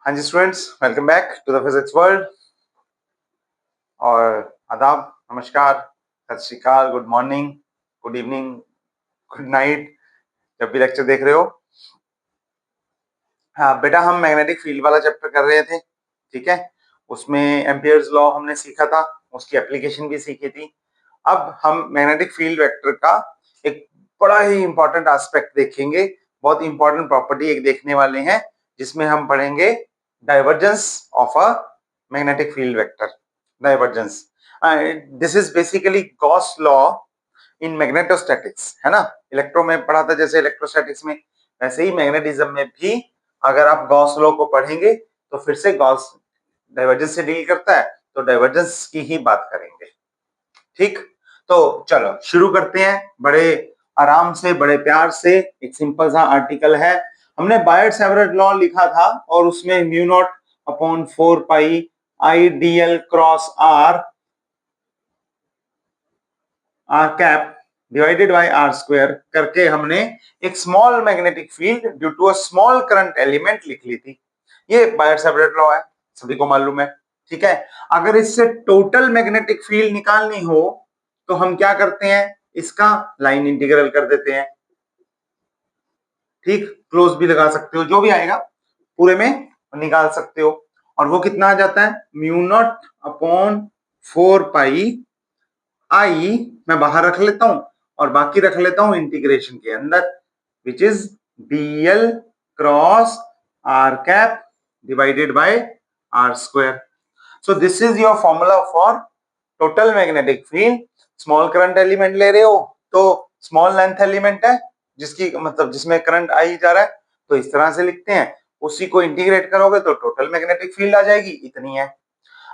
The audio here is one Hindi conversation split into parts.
हाँ जी students, welcome back to the physics world. और आदाब, नमस्कार, सत श्री अकाल, good morning, good evening, good night, जब भी लेक्चर देख रहे हो। हाँ बेटा, हम मैग्नेटिक फील्ड वाला चैप्टर कर रहे थे, ठीक है। उसमें एम्पियर्स लॉ हमने सीखा था, उसकी एप्लीकेशन भी सीखी थी। अब हम मैग्नेटिक फील्ड वेक्टर का एक बड़ा ही इंपॉर्टेंट एस्पेक्ट देखेंगे। बहुत इंपॉर्टेंट प्रॉपर्टी एक देखने वाले हैं, जिसमें हम पढ़ेंगे divergence of a magnetic field vector. Divergence, this is basically Gauss law in magnetostatics, है ना। इलेक्ट्रो में पढ़ा था जैसे इलेक्ट्रोस्टैटिक्स में, वैसे ही मैग्नेटिज्म में भी अगर आप गॉस लॉ को पढ़ेंगे तो फिर से गॉस डाइवर्जेंस से डील करता है, तो डाइवर्जेंस की ही बात करेंगे, ठीक। तो चलो शुरू करते हैं बड़े आराम से, बड़े प्यार से। एक सिंपल सा आर्टिकल है, हमने बायट-सैवर्ट लॉ लिखा था और उसमें mu naught upon 4 pi I d l cross r cap divided by r square करके हमने एक small magnetic field due to a small current element लिख ली थी। ये बायट-सैवर्ट लॉ है, सभी को मालूम है, ठीक है। अगर इससे टोटल मैग्नेटिक फील्ड निकालनी हो तो हम क्या करते हैं, इसका लाइन इंटीग्रल कर देते हैं, ठीक। क्लोज भी लगा सकते हो, जो भी आएगा पूरे में निकाल सकते हो। और वो कितना आ जाता है, म्यू नॉट अपॉन 4 पाई आई मैं बाहर रख लेता हूं और बाकी रख लेता हूं इंटीग्रेशन के अंदर, which is d l cross r cap divided by r square. So this is your formula for total magnetic field. Small current element ले रहे हो तो स्मॉल लेंथ एलिमेंट है, जिसकी मतलब जिसमें करंट आई जा रहा है, तो इस तरह से लिखते हैं। उसी को इंटीग्रेट करोगे तो टोटल मैग्नेटिक फील्ड आ जाएगी, इतनी है।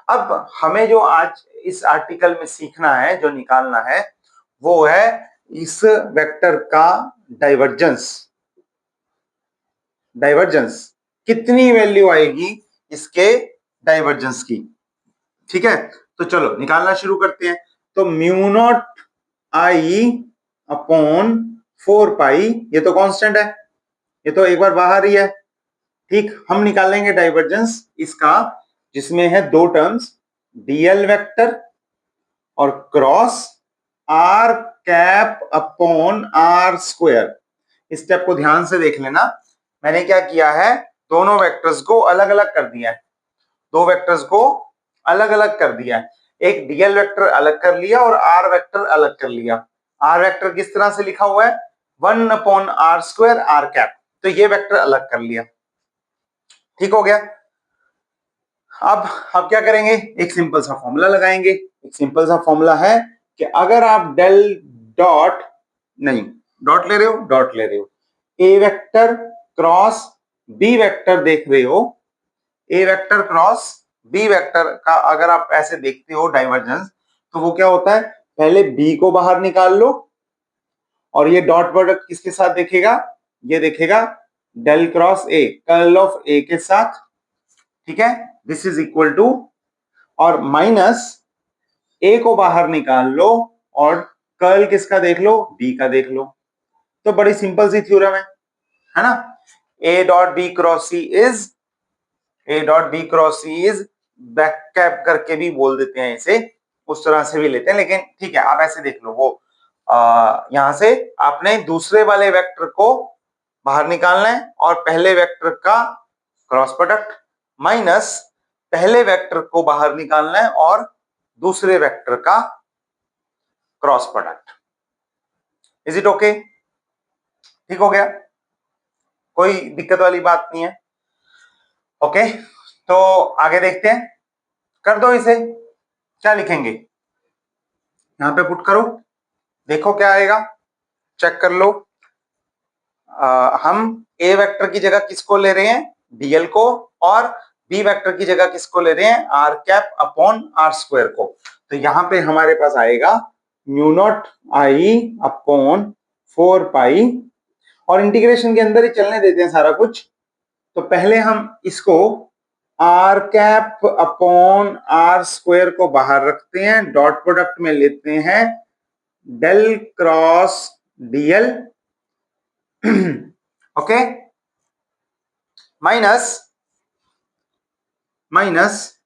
अब हमें जो आज इस आर्टिकल में सीखना है, जो निकालना है, वो है इस वेक्टर का डाइवर्जेंस। डाइवर्जेंस कितनी वैल्यू आएगी इसके डाइवर्जेंस की, ठीक है। तो चलो निकालना शुरू करते हैं। तो म्यू नॉट आई अपॉन 4 पाई, ये तो कांस्टेंट है, ये तो एक बार बाहर ही है, ठीक। हम निकालेंगे डाइवर्जेंस इसका, जिसमें है दो टर्म्स, डीएल वेक्टर और cross r cap upon r square. इस स्टेप को ध्यान से देख लेना। मैंने क्या किया है, दोनों वेक्टर्स को अलग अलग कर दिया है, दो वेक्टर्स को अलग अलग कर दिया है। एक डीएल वेक्टर अलग कर लिया और आर वेक्टर अलग कर लिया। आर वेक्टर किस तरह से लिखा हुआ है, 1 upon r square r cap, तो ये वेक्टर अलग कर लिया, ठीक हो गया। अब क्या करेंगे, एक सिंपल सा फॉर्मूला लगाएंगे। एक सिंपल सा फॉर्मूला है कि अगर आप डेल डॉट, नहीं डॉट ले रहे हो, डॉट ले रहे हो, ए वेक्टर क्रॉस बी वेक्टर देख रहे हो, ए वेक्टर क्रॉस बी वेक्टर का अगर आप ऐसे देखते हो डाइवर्जेंस, तो वो क्या होता है, पहले बी को बाहर निकाल लो और ये डॉट प्रोडक्ट किसके साथ देखेगा, ये देखेगा del cross a, curl of a के साथ, ठीक है। दिस इज इक्वल टू, और माइनस ए को बाहर निकाल लो और कर्ल किसका देख लो, बी का देख लो। तो बड़ी सिंपल सी थ्योरम है ना। A dot b cross c is, a dot b cross c is back cab करके भी बोल देते हैं इसे, उस तरह से भी लेते हैं, लेकिन ठीक है आप ऐसे देख लो। वो यहां से आपने दूसरे वाले वेक्टर को बाहर निकालना है और पहले वेक्टर का क्रॉस प्रोडक्ट, माइनस पहले वेक्टर को बाहर निकालना है और दूसरे वेक्टर का cross product. Is it okay, ठीक हो गया, कोई दिक्कत वाली बात नहीं है। ओके, तो आगे देखते हैं, कर दो इसे। क्या लिखेंगे, यहां पे पुट करो, देखो क्या आएगा, चेक कर लो। हम ए वेक्टर की जगह किसको ले रहे हैं, डीएल को, और बी वेक्टर की जगह किसको ले रहे हैं, r cap upon r square को। तो यहां पे हमारे पास आएगा mu naught I upon 4 pi, और इंटीग्रेशन के अंदर ही चलने देते हैं सारा कुछ। तो पहले हम इसको r cap upon r square को बाहर रखते हैं, डॉट प्रोडक्ट में लेते हैं del cross d l, okay, minus minus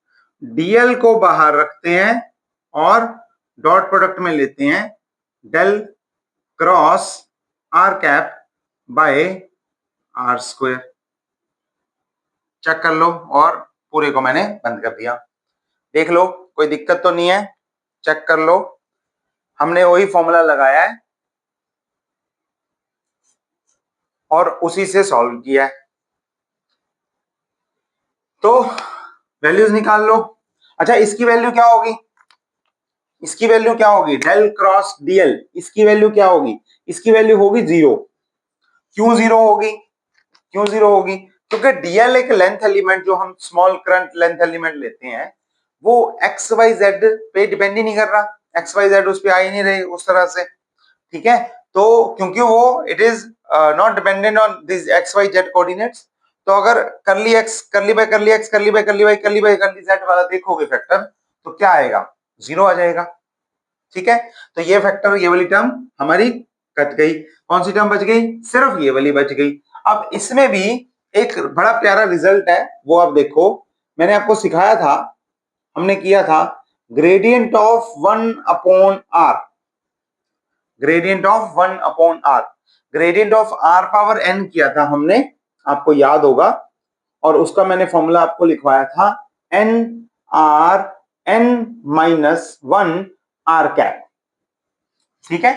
d l को बाहर रखते हैं और डॉट प्रोडक्ट में लेते हैं del cross r cap by r square. Check कर लो, और पूरे को मैंने बंद कर दिया। देख लो कोई दिक्कत तो नहीं है, चेक कर लो। हमने वही फॉर्मूला लगाया है और उसी से सॉल्व किया है। तो वैल्यूज निकाल लो। अच्छा, इसकी वैल्यू क्या होगी? इसकी वैल्यू क्या होगी? डेल क्रॉस डीएल, इसकी वैल्यू क्या होगी? इसकी वैल्यू होगी 0। क्यों 0 होगी? क्यों 0 होगी? क्योंकि डीएल एक लेंथ एलिमेंट, जो हम स्मॉल करंट लेंथ एलिमेंट लेते हैं, वो एक्स वाई जेड पे डिपेंड ही नहीं कर रहा। एक्स वाई जेड उस पर आ ही नहीं रही उस तरह से, ठीक है। तो क्योंकि वो it is not dependent on this x y z coordinates, तो अगर करली एक्स करली बाय करली एक्स करली बाय करली वाई करली बाय करली जेड वाला देखोगे फैक्टर, तो क्या आएगा? 0 आ जाएगा, ठीक है। तो ये फैक्टर, ये वाली टर्म हमारी कट गई। कौन सी टर्म बच गई? सिर्फ ये वाली बच गई। अब इसमें भी एक बड़ा प्यारा रिजल्ट है, वो आप देखो। मैंने आपको सिखाया था, हमने किया था gradient of 1/r, gradient of 1/r, gradient of r power n किया था हमने, आपको याद होगा। और उसका मैंने फॉर्मूला आपको लिखवाया था n r n minus 1 r cap, ठीक है।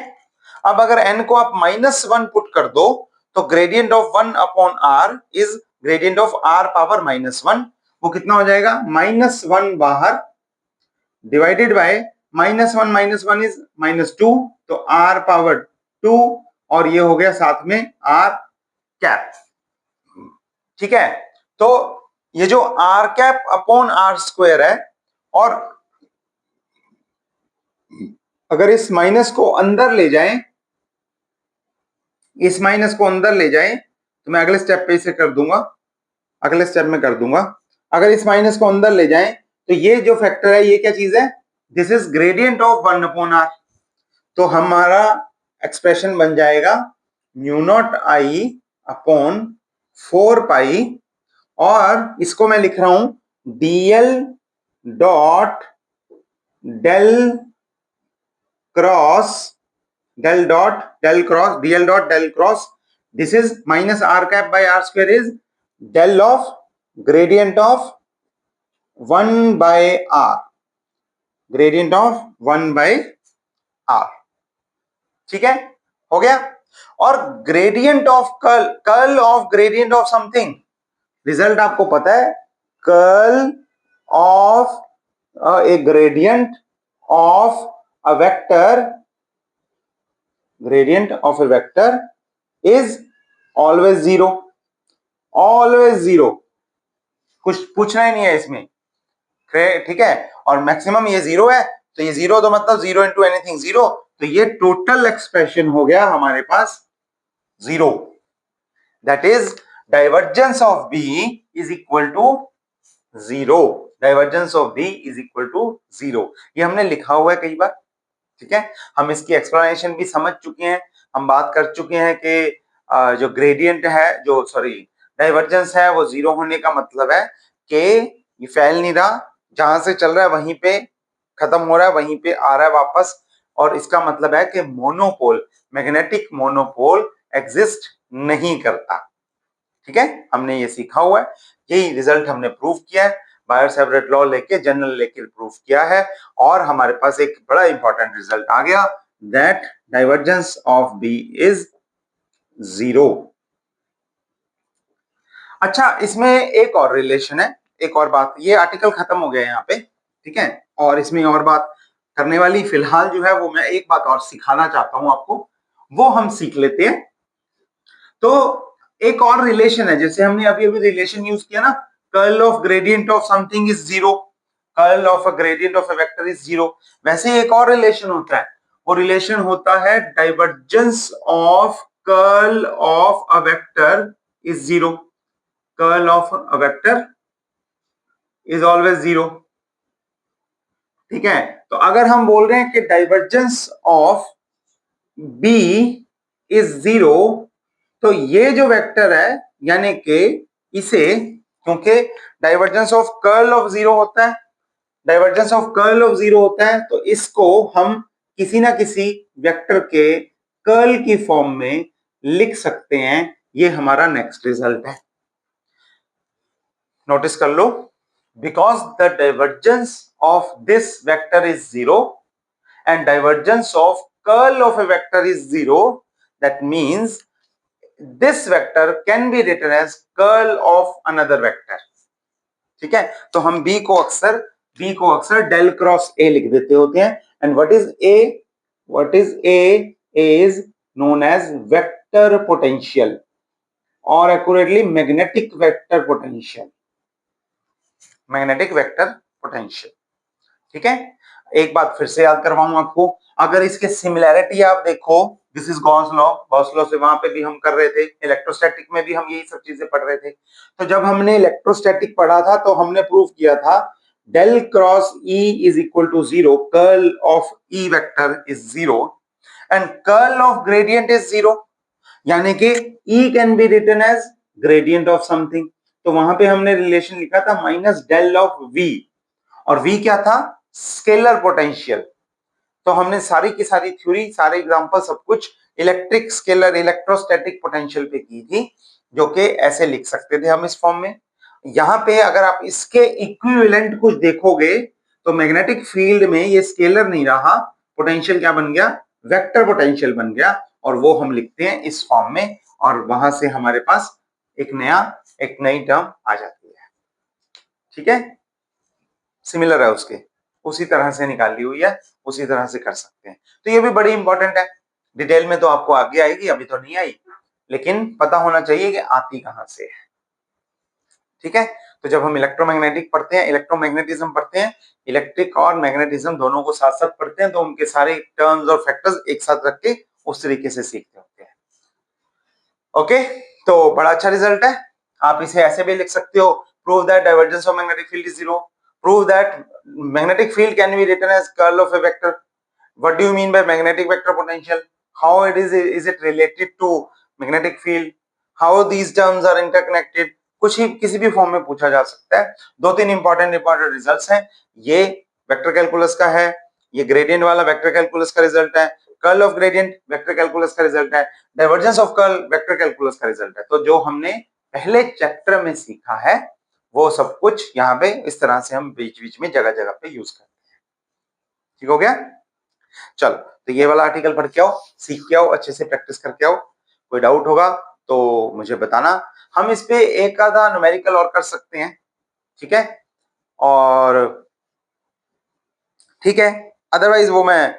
अब अगर n को आप -1 पुट कर दो, तो gradient of 1/r is gradient of r power -1। वो कितना हो जाएगा? -1 बाहर डिवाइडेड बाय -1 इज -2, तो r पावर 2, और ये हो गया साथ में r कैप, ठीक है। तो ये जो r cap upon r square है, और अगर इस माइनस को अंदर ले जाएं, इस माइनस को अंदर ले जाएं, तो मैं अगले स्टेप पे इसे कर दूंगा, अगले स्टेप में कर दूंगा। अगर इस माइनस को अंदर ले जाएं, तो ये जो फैक्टर है, ये क्या चीज है? This is gradient of 1/r। तो हमारा एक्सप्रेशन बन जाएगा μ0i अपॉन 4 पाई, और इसको मैं लिख रहा हूं dl dot del cross del dot del cross dl dot del cross, this is minus r cap by r square, is del of gradient of 1/r, gradient of 1/r, ठीक है, हो गया। और gradient of curl of gradient of something, result आपको पता है, curl of a gradient of a vector, gradient of a vector is always 0, always 0, कुछ पूछना ही नहीं है इसमें, ठीक है। और मैक्सिमम ये 0 है, तो ये 0 तो मतलब 0 इंटू एनीथिंग 0, तो ये टोटल एक्सप्रेशन हो गया हमारे पास 0। That is divergence of B is equal to 0, divergence of B is equal to 0। ये हमने लिखा हुआ है कई बार, ठीक है। हम इसकी एक्सप्लेनेशन भी समझ चुके हैं, हम बात कर चुके हैं कि जो ग्रेडियंट है, जो सॉरी डाइवर्जेंस है, वो 0 होने का मतलब है कि ये फैल नहीं रहा, जहां से चल रहा है वहीं पे खत्म हो रहा है, वहीं पे आ रहा है वापस। और इसका मतलब है कि मोनोपोल, मैग्नेटिक मोनोपोल एग्जिस्ट नहीं करता, ठीक है। हमने ये सीखा हुआ है, यही रिजल्ट हमने प्रूव किया है, बायर-सेवरेट लॉ लेके, जनरल लेके प्रूव किया है, और हमारे पास एक बड़ा इंपॉर्टेंट रिजल्ट आ गया, that divergence of B is 0। अच्छा, इसमें एक और रिलेशन है, एक और बात, ये आर्टिकल खत्म हो गया यहाँ पे, ठीक है। और इसमें और बात करने वाली फिलहाल जो है, वो मैं एक बात और सिखाना चाहता हूं आपको, वो हम सीख लेते हैं। तो एक और रिलेशन है, जैसे हमने अभी अभी रिलेशन यूज किया ना, curl of gradient of something is 0, curl of a gradient of a vector is 0। वैसे एक और रिलेशन होता है, वो रिलेशन होता है divergence of curl of a vector is 0, curl of a vector is always 0, ठीक है। तो अगर हम बोल रहे हैं कि डाइवर्जेंस ऑफ बी इज 0, तो ये जो वेक्टर है, यानी कि इसे क्योंकि divergence of curl of zero होता है, divergence of curl of zero होता है, तो इसको हम किसी ना किसी वेक्टर के कर्ल की फॉर्म में लिख सकते हैं। ये हमारा नेक्स्ट रिजल्ट है, नोटिस कर लो। Because the divergence of this vector is zero and divergence of curl of a vector is zero, that means this vector can be written as curl of another vector। ठीक है, तो हम b को अक्सर डेल क्रॉस a लिख देते होते हैं। And what is a is known as vector potential और एक्यूरेटली मैग्नेटिक वेक्टर पोटेंशियल। ठीक है, एक बात फिर से याद करवाऊं आपको, अगर इसके सिमिलैरिटी आप देखो, दिस इज गॉस लॉ से वहां पे भी हम कर रहे थे, इलेक्ट्रोस्टैटिक में भी हम यही सब चीजें पढ़ रहे थे। तो जब हमने इलेक्ट्रोस्टैटिक पढ़ा था तो हमने प्रूव किया था del cross E is equal to zero, curl of E vector is zero and curl of gradient is zero, यानी कि E can be written as gradient of something. तो वहां पे हमने रिलेशन लिखा था माइनस डेल ऑफ वी, और v क्या था, स्केलर पोटेंशियल। तो हमने सारी की सारी थ्योरी, सारे एग्जांपल, सब कुछ इलेक्ट्रिक स्केलर इलेक्ट्रोस्टैटिक पोटेंशियल पे की थी, जो कि ऐसे लिख सकते थे हम इस फॉर्म में। यहां पे अगर आप इसके इक्विवेलेंट कुछ देखोगे तो मैग्नेटिक फील्ड में ये स्केलर नहीं रहा, पोटेंशियल क्या बन गया, वेक्टर पोटेंशियल बन गया, और वो हम लिखते हैं इस फॉर्म में, और वहां से हमारे पास एक नई टर्म आ जाती है। ठीक है, सिमिलर है उसके, उसी तरह से निकाल ली हुई है, उसी तरह से कर सकते हैं। तो ये भी बड़ी इंपॉर्टेंट है, डिटेल में तो आपको आगे आएगी, अभी तो नहीं आई, लेकिन पता होना चाहिए कि आती कहां से है। ठीक है, तो जब हम इलेक्ट्रोमैग्नेटिक पढ़ते हैं, इलेक्ट्रोमैग्नेटिज्म पढ़ते हैं, इलेक्ट्रिक और मैग्नेटिज्म दोनों को साथ साथ पढ़ते हैं, तो उनके सारे टर्म्स और फैक्टर्स एक साथ रख के उस तरीके से सीखते होते हैं। ओके, तो बड़ा अच्छा रिजल्ट है। आप इसे ऐसे भी लिख सकते हो, prove that divergence of magnetic field is zero, prove that magnetic field can be written as curl of a vector. What do you mean by magnetic vector potential? How is it related to magnetic field? How these terms are interconnected? कुछ ही किसी भी फॉर्म में पूछा जा सकता है। दो तीन इंपॉर्टेंट रिजल्ट्स हैं, ये वेक्टर कैलकुलस का है, ये ग्रेडियंट वाला वेक्टर कैलकुलस का रिजल्ट है, curl of gradient vector calculus का रिजल्ट है, divergence of curl vector calculus का रिजल्ट है। तो जो हमने पहले चैप्टर में सीखा है वो सब कुछ यहाँ पे इस तरह से हम बीच बीच में जगह जगह पे यूज करते हैं। ठीक हो गया, चलो तो ये वाला आर्टिकल पढ़ के आओ, सीख के आओ, अच्छे से प्रैक्टिस करके आओ। कोई डाउट होगा तो मुझे बताना, हम इस पे एक आधा न्यूमेरिकल और कर सकते हैं। ठीक है, और ठीक है, अदरवाइज वो मैं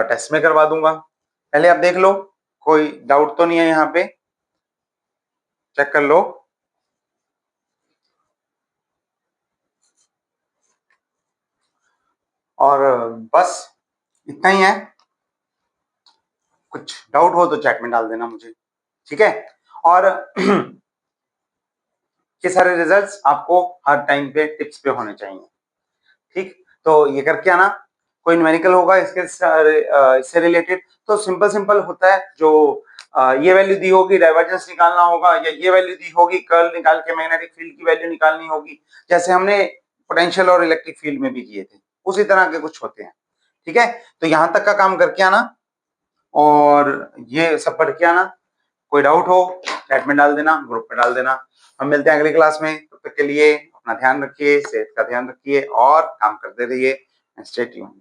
टेस्ट में करवा दूंगा। पहले आप देख लो, कोई डाउट तो नहीं है, यहाँ पे चेक कर लो। और बस इतना ही है, कुछ डाउट हो तो चैट में डाल देना मुझे। ठीक है, और ये सारे रिजल्ट्स आपको हर टाइम पे टिप्स पे होने चाहिए। ठीक, तो ये करके आना, कोई न्यूमेरिकल होगा इससे रिलेटेड तो सिंपल होता है, जो ये वैल्यू दी होगी डाइवर्जेंस निकालना होगा, या ये वैल्यू दी होगी कर्ल निकाल के मैग्नेटिक फील्ड की वैल्यू निकालनी होगी, जैसे हमने पोटेंशियल और इलेक्ट्रिक फील्ड में भी किए थे, उसी तरह के कुछ होते हैं। ठीक है, तो यहां तक का काम करके आना और ये सब पढ़ के आना। कोई डाउट हो चैट में डाल देना, ग्रुप में डाल देना। हम मिलते हैं अगली क्लास में, तब तक के लिए अपना ध्यान रखिए, सेहत का ध्यान रखिए और काम करते रहिए। Stay tuned.